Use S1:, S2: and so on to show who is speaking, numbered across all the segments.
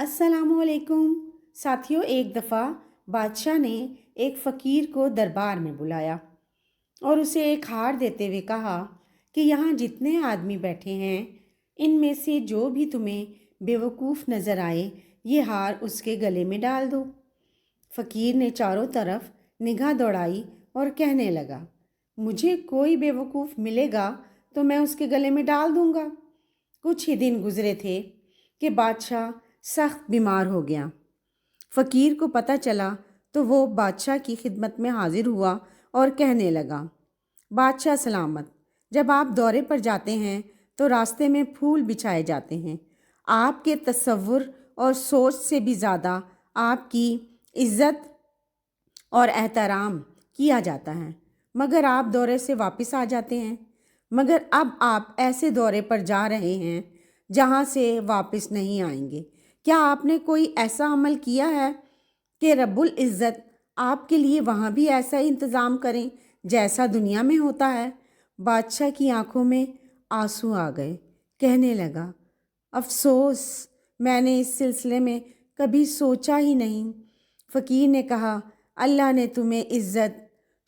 S1: अस्सलाम वालेकुम साथियों। एक दफ़ा बादशाह ने एक फ़कीर को दरबार में बुलाया और उसे एक हार देते हुए कहा कि यहाँ जितने आदमी बैठे हैं इनमें से जो भी तुम्हें बेवकूफ़ नज़र आए ये हार उसके गले में डाल दो। फ़कीर ने चारों तरफ निगाह दौड़ाई और कहने लगा, मुझे कोई बेवकूफ़ मिलेगा तो मैं उसके गले में डाल दूँगा। कुछ ही दिन गुजरे थे कि बादशाह सख्त बीमार हो गया। फ़कीर को पता चला तो वो बादशाह की खिदमत में हाजिर हुआ और कहने लगा, बादशाह सलामत, जब आप दौरे पर जाते हैं तो रास्ते में फूल बिछाए जाते हैं। आपके तसव्वुर और सोच से भी ज़्यादा आपकी इज़्ज़त और एहतराम किया जाता है, मगर आप दौरे से वापस आ जाते हैं। मगर अब आप ऐसे दौरे पर जा रहे हैं जहाँ से वापस नहीं आएंगे। क्या आपने कोई ऐसा अमल किया है कि रब्बुल इज़्ज़त आपके लिए वहाँ भी ऐसा ही इंतज़ाम करें जैसा दुनिया में होता है? बादशाह की आंखों में आंसू आ गए। कहने लगा, अफसोस, मैंने इस सिलसिले में कभी सोचा ही नहीं। फ़कीर ने कहा, अल्लाह ने तुम्हें इज़्ज़त,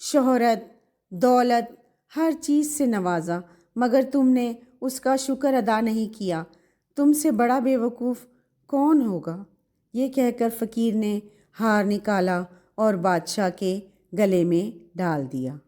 S1: शोहरत, दौलत हर चीज़ से नवाजा, मगर तुमने उसका शुक्र अदा नहीं किया। तुमसे बड़ा बेवकूफ़ कौन होगा? ये कहकर फ़कीर ने हार निकाला और बादशाह के गले में डाल दिया।